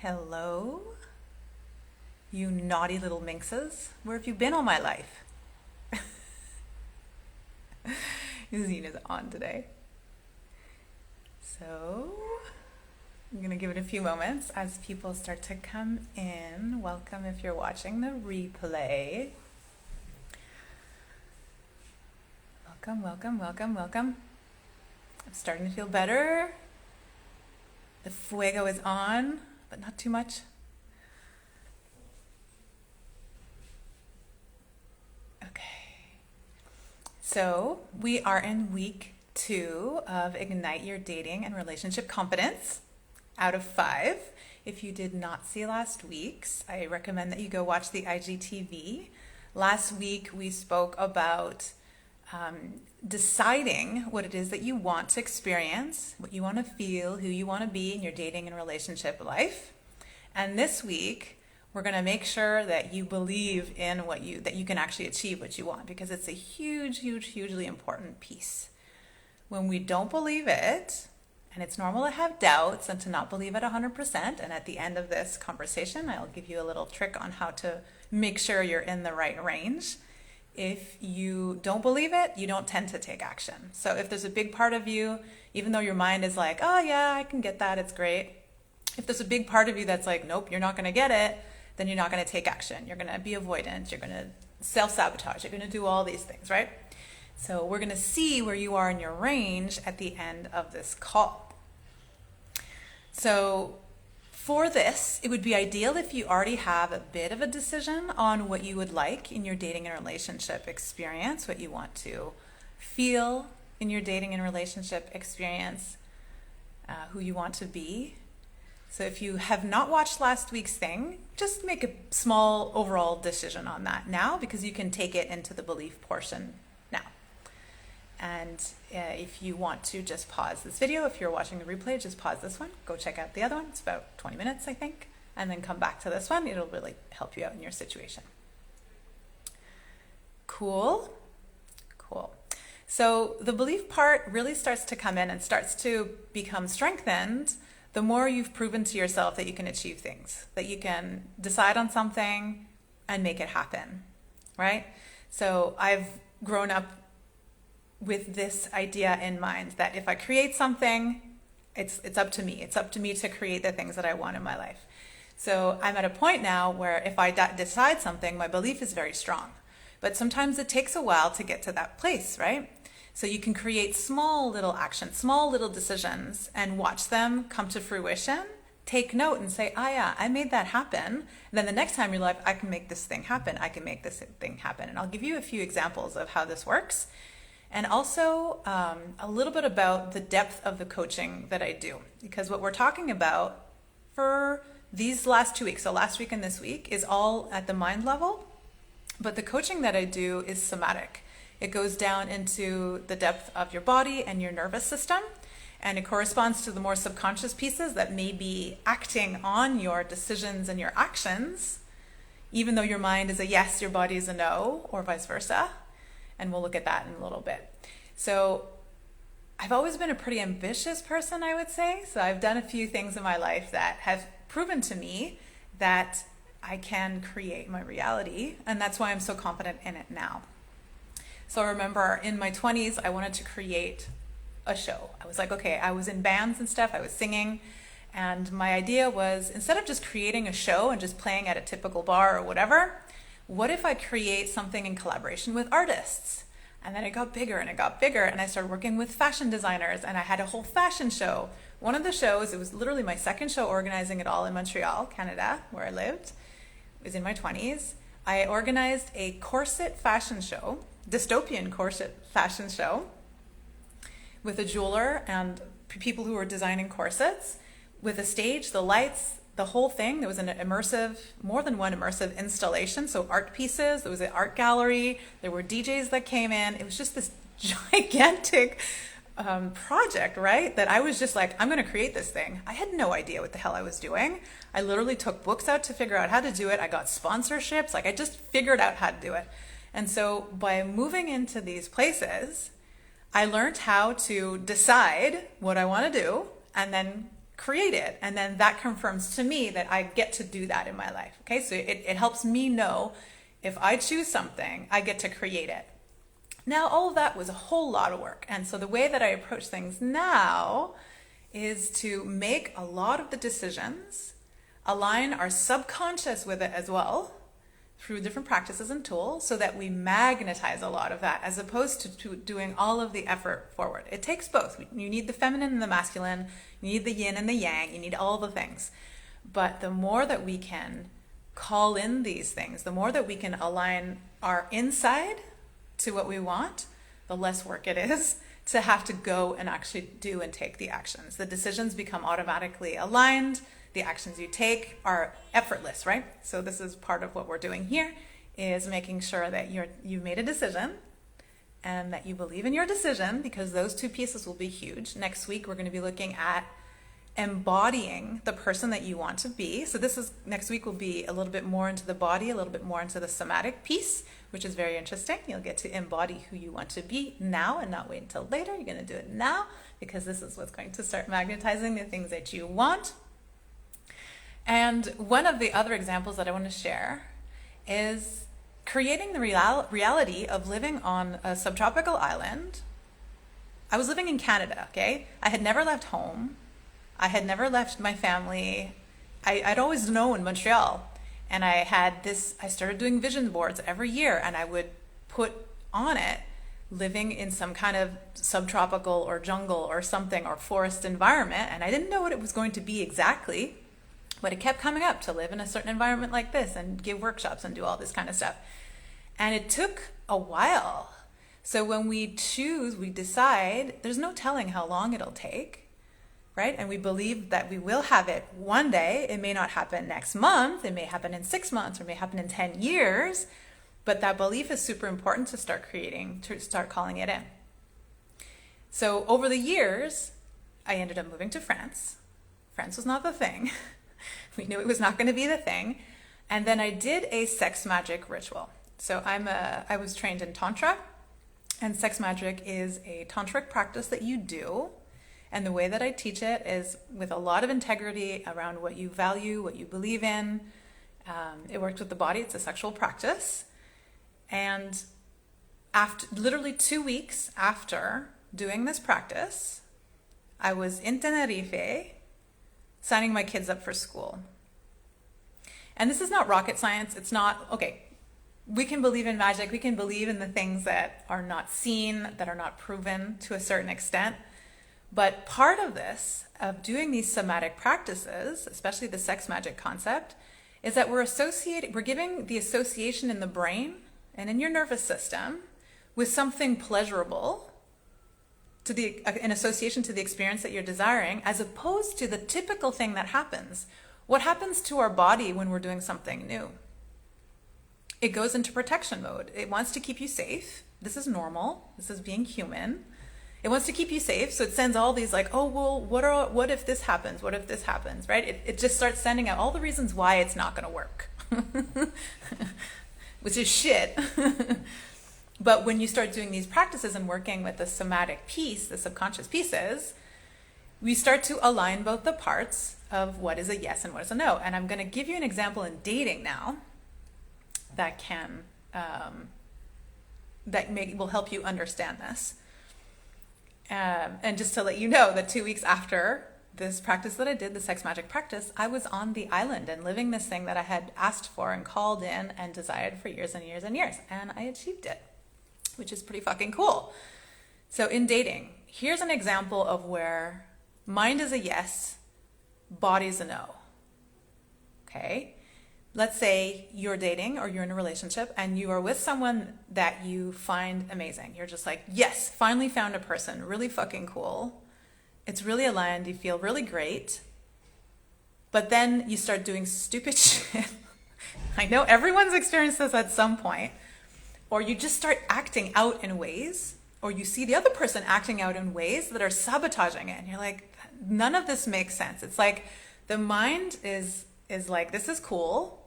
Hello, you naughty little minxes. Where have you been all my life? Zena's on today. So, I'm going to give it a few moments as people start to come in. Welcome if you're watching the replay. Welcome, welcome, welcome, welcome. I'm starting to feel better. The fuego is on, but not too much. Okay. So we are in week 2 of Ignite Your Dating and Relationship Confidence out of 5. If you did not see last week's, I recommend that you go watch the IGTV. Last week we spoke about deciding what it is that you want to experience, what you want to feel, who you want to be in your dating and relationship life. And this week, we're going to make sure that you believe in that you can actually achieve what you want, because it's a hugely important piece. When we don't believe it, and it's normal to have doubts and to not believe it 100%, and at the end of this conversation, I'll give you a little trick on how to make sure you're in the right range. If you don't believe it, you don't tend to take action. So if there's a big part of you, even though your mind is like, oh yeah, I can get that, it's great. If there's a big part of you that's like, nope, you're not going to get it, then you're not going to take action. You're going to be avoidant. You're going to self-sabotage. You're going to do all these things, right? So we're going to see where you are in your range at the end of this call. So for this, it would be ideal if you already have a bit of a decision on what you would like in your dating and relationship experience, what you want to feel in your dating and relationship experience, who you want to be. So if you have not watched last week's thing, just make a small overall decision on that now, because you can take it into the belief portion now. And if you want to just pause this video, if you're watching the replay, just pause this one, go check out the other one. It's about 20 minutes, I think, and then come back to this one. It'll really help you out in your situation. Cool. So the belief part really starts to come in and starts to become strengthened the more you've proven to yourself that you can achieve things, that you can decide on something and make it happen, right? So I've grown up with this idea in mind that if I create something, it's up to me. It's up to me to create the things that I want in my life. So I'm at a point now where if I decide something, my belief is very strong. But sometimes it takes a while to get to that place, right? So you can create small little actions, small little decisions, and watch them come to fruition. Take note and say, oh yeah, I made that happen. And then the next time you're like, I can make this thing happen. I can make this thing happen. And I'll give you a few examples of how this works. And also a little bit about the depth of the coaching that I do. Because what we're talking about for these last 2 weeks, so last week and this week, is all at the mind level. But the coaching that I do is somatic. It goes down into the depth of your body and your nervous system. And it corresponds to the more subconscious pieces that may be acting on your decisions and your actions, even though your mind is a yes, your body is a no, or vice versa. And we'll look at that in a little bit. So I've always been a pretty ambitious person, I would say. So I've done a few things in my life that have proven to me that I can create my reality. And that's why I'm so confident in it now. So I remember in my 20s, I wanted to create a show. I was like, okay, I was in bands and stuff. I was singing. And my idea was, instead of just creating a show and just playing at a typical bar or whatever, what if I create something in collaboration with artists? And then it got bigger and it got bigger, and I started working with fashion designers, and I had a whole fashion show. One of the shows, it was literally my second show organizing it all in Montreal, Canada, where I lived. It was in my 20s. I organized a corset fashion show, dystopian corset fashion show, with a jeweler and people who were designing corsets, with a stage, the lights, the whole thing. There was an immersive, more than one immersive installation. So art pieces, there was an art gallery, there were DJs that came in. It was just this gigantic project, right? That I was just like, I'm going to create this thing. I had no idea what the hell I was doing. I literally took books out to figure out how to do it. I got sponsorships. Like I just figured out how to do it. And so by moving into these places, I learned how to decide what I want to do and then create it. And then that confirms to me that I get to do that in my life. Okay, so it helps me know if I choose something, I get to create it. Now, all of that was a whole lot of work. And so the way that I approach things now is to make a lot of the decisions, align our subconscious with it as well through different practices and tools so that we magnetize a lot of that as opposed to doing all of the effort forward. It takes both. You need the feminine and the masculine, you need the yin and the yang, you need all the things. But the more that we can call in these things, the more that we can align our inside to what we want, the less work it is to have to go and actually do and take the actions. The decisions become automatically aligned. The actions you take are effortless, right? So this is part of what we're doing here, is making sure that you've made a decision and that you believe in your decision, because those two pieces will be huge. Next week, we're going to be looking at embodying the person that you want to be. So next week will be a little bit more into the body, a little bit more into the somatic piece, which is very interesting. You'll get to embody who you want to be now and not wait until later. You're going to do it now because this is what's going to start magnetizing the things that you want. And one of the other examples that I want to share is creating the reality of living on a subtropical island. I was living in Canada, okay? I had never left home. I had never left my family. I'd always known Montreal. And I started doing vision boards every year, and I would put on it living in some kind of subtropical or jungle or something or forest environment. And I didn't know what it was going to be exactly, but it kept coming up to live in a certain environment like this and give workshops and do all this kind of stuff. And it took a while. So when we decide, there's no telling how long it'll take. Right? And we believe that we will have it one day. It may not happen next month. It may happen in 6 months, or it may happen in 10 years. But that belief is super important to start calling it in. So over the years, I ended up moving to France. France was not the thing. We knew it was not going to be the thing. And then I did a sex magic ritual. So I was trained in Tantra, and sex magic is a tantric practice that you do. And the way that I teach it is with a lot of integrity around what you value, what you believe in. It works with the body. It's a sexual practice. And literally 2 weeks after doing this practice, I was in Tenerife signing my kids up for school. And this is not rocket science. It's not, okay, we can believe in magic. We can believe in the things that are not seen, that are not proven to a certain extent. But part of this, of doing these somatic practices, especially the sex magic concept, is that we're giving the association in the brain and in your nervous system with something pleasurable, an association to the experience that you're desiring, as opposed to the typical thing that happens. What happens to our body when we're doing something new? It goes into protection mode. It wants to keep you safe. This is normal. This is being human. It wants to keep you safe, so it sends all these like, oh, well, what if this happens? What if this happens, right? It just starts sending out all the reasons why it's not going to work, which is shit. But when you start doing these practices and working with the somatic piece, the subconscious pieces, we start to align both the parts of what is a yes and what is a no. And I'm going to give you an example in dating now that will help you understand this. And just to let you know that 2 weeks after this practice that I did, the sex magic practice, I was on the island and living this thing that I had asked for and called in and desired for years and years and years. And I achieved it, which is pretty fucking cool. So in dating, here's an example of where mind is a yes, body's a no. Okay? Let's say you're dating or you're in a relationship and you are with someone that you find amazing. You're just like, yes, finally found a person, really fucking cool. It's really aligned, you feel really great. But then you start doing stupid shit. I know everyone's experienced this at some point. Or you just start acting out in ways, or you see the other person acting out in ways that are sabotaging it. And you're like, none of this makes sense. It's like the mind is like, this is cool.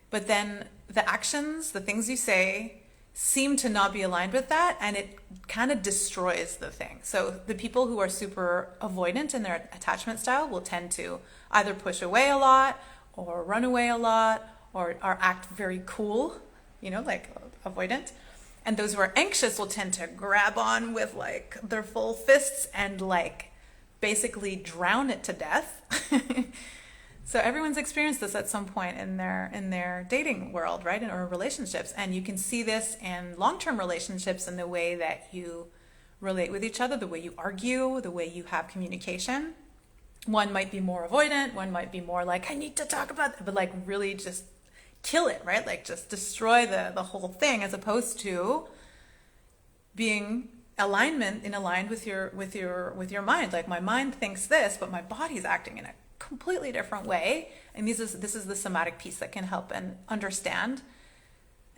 But then the actions, the things you say, seem to not be aligned with that, and it kind of destroys the thing. So the people who are super avoidant in their attachment style will tend to either push away a lot or run away a lot or act very cool, like avoidant. And those who are anxious will tend to grab on with like their full fists and like basically drown it to death. So everyone's experienced this at some point in their dating world, right? Or relationships. And you can see this in long-term relationships in the way that you relate with each other, the way you argue, the way you have communication. One might be more avoidant, one might be more like, I need to talk about it, but like really just kill it, right? Like just destroy the whole thing, as opposed to being aligned with your mind. Like, my mind thinks this, but my body's acting in a completely different way. And this is the somatic piece that can help and understand.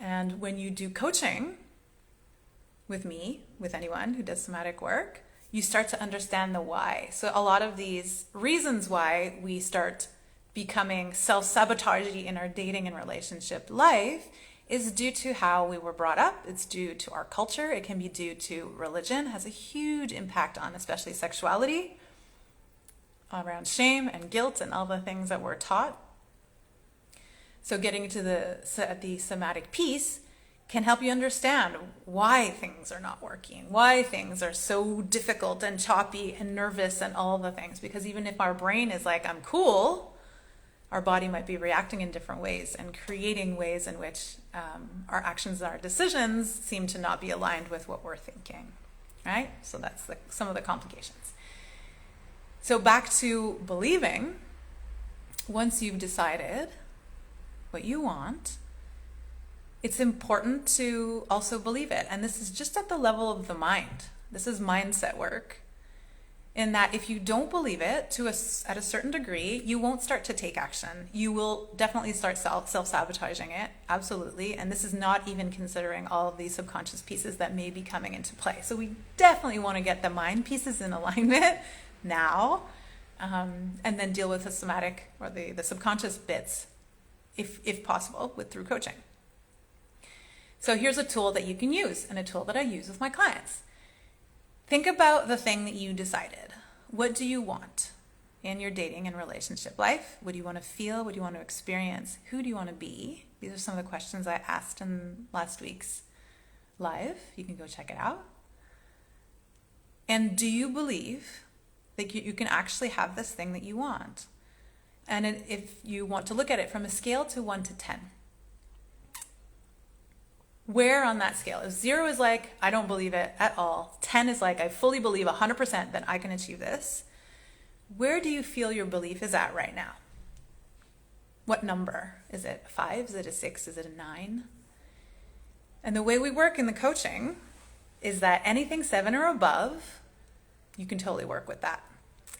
And when you do coaching with me, with anyone who does somatic work, you start to understand the why. So a lot of these reasons why we start becoming self-sabotaging in our dating and relationship life is due to how we were brought up. It's due to our culture. It can be due to religion. It has a huge impact on especially sexuality, around shame and guilt and all the things that we're taught. So getting to the somatic piece can help you understand why things are not working, why things are so difficult and choppy and nervous and all the things. Because even if our brain is like, I'm cool, our body might be reacting in different ways and creating ways in which our actions and our decisions seem to not be aligned with what we're thinking, right? So that's some of the complications. So back to believing, once you've decided what you want, it's important to also believe it. And this is just at the level of the mind. This is mindset work. In that if you don't believe it at a certain degree, you won't start to take action. You will definitely start self-sabotaging it, absolutely. And this is not even considering all of these subconscious pieces that may be coming into play. So we definitely want to get the mind pieces in alignment now, and then deal with the somatic or the subconscious bits, if possible, through coaching. So here's a tool that you can use, and a tool that I use with my clients. Think about the thing that you decided. What do you want in your dating and relationship life? What do you want to feel? What do you want to experience? Who do you want to be? These are some of the questions I asked in last week's live. You can go check it out. And do you believe that you can actually have this thing that you want? And if you want to look at it from a scale to 1 to 10, where on that scale? If 0 is like, I don't believe it at all, 10 is like, I fully believe 100% that I can achieve this, where do you feel your belief is at right now? What number? Is it 5? Is it a 6? Is it a 9? And the way we work in the coaching is that anything 7 or above, you can totally work with that.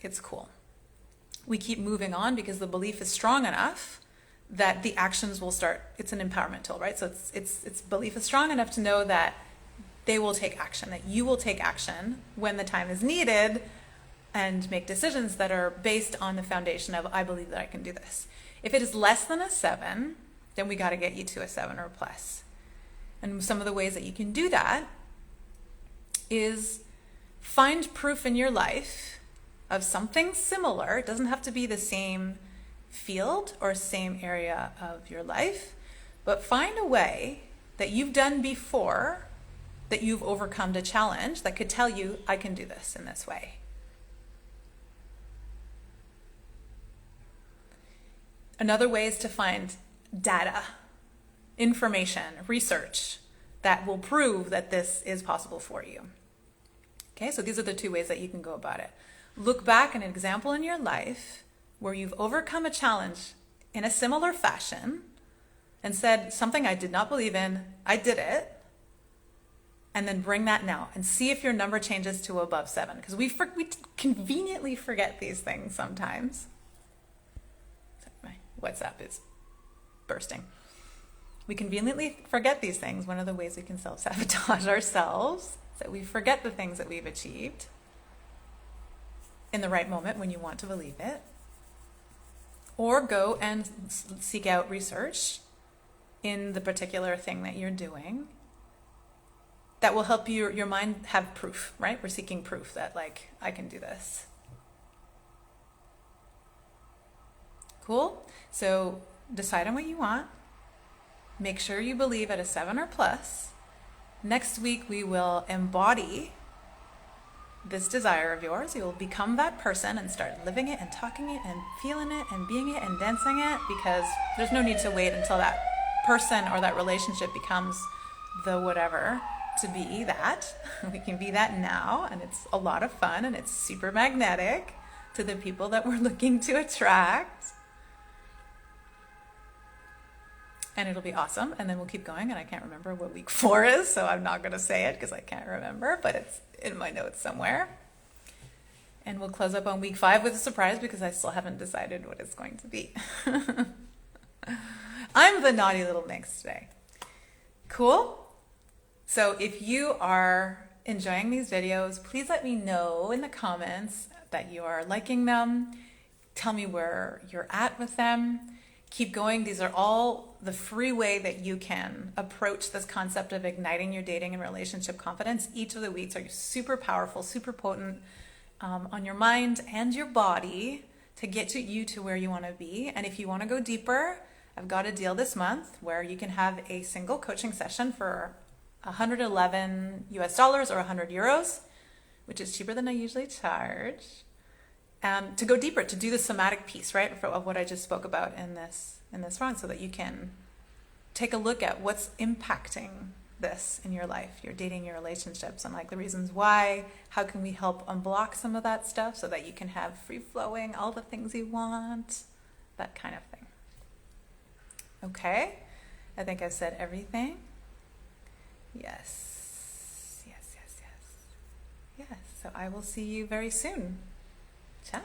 It's cool. We keep moving on because the belief is strong enough that the actions will start. It's an empowerment tool, right? So it's belief is strong enough to know that they will take action, that you will take action when the time is needed, and make decisions that are based on the foundation of, I believe that I can do this. If it is less than a 7, then we got to get you to a 7 or plus. And some of the ways that you can do that is find proof in your life of something similar. It doesn't have to be the same field or same area of your life, but find a way that you've done before, that you've overcome a challenge that could tell you, I can do this in this way. Another way is to find data, information, research that will prove that this is possible for you. Okay, so these are the 2 ways that you can go about it. Look back at an example in your life where you've overcome a challenge in a similar fashion and said, something I did not believe in, I did it, and then bring that now and see if your number changes to above 7, because we conveniently forget these things sometimes. My WhatsApp is bursting. We conveniently forget these things. One of the ways we can self-sabotage ourselves is that we forget the things that we've achieved in the right moment when you want to believe it. Or go and seek out research in the particular thing that you're doing that will help your mind have proof, right? We're seeking proof that like, I can do this. Cool? So decide on what you want. Make sure you believe at a 7 or plus. Next week, we will embody this desire of yours. You will become that person and start living it and talking it and feeling it and being it and dancing it, because there's no need to wait until that person or that relationship becomes the whatever to be that. We can be that now, and it's a lot of fun, and it's super magnetic to the people that we're looking to attract. And it'll be awesome, and then we'll keep going, and I can't remember what week 4 is, so I'm not going to say it because I can't remember, but it's in my notes somewhere. And we'll close up on week 5 with a surprise because I still haven't decided what it's going to be. I'm the naughty little minx today. Cool? So if you are enjoying these videos, please let me know in the comments that you are liking them. Tell me where you're at with them. Keep going. These are all the free way that you can approach this concept of igniting your dating and relationship confidence. Each of the weeks are super powerful, super potent on your mind and your body to get you to where you want to be. And if you want to go deeper, I've got a deal this month where you can have a single coaching session for $111 or 100 euros, which is cheaper than I usually charge. To go deeper, to do the somatic piece, right, of what I just spoke about in this round, so that you can take a look at what's impacting this in your life, your dating, your relationships, and like the reasons why. How can we help unblock some of that stuff so that you can have free flowing, all the things you want, that kind of thing. Okay, I think I've said everything. Yes, yes, yes, yes, yes. So I will see you very soon. Ciao.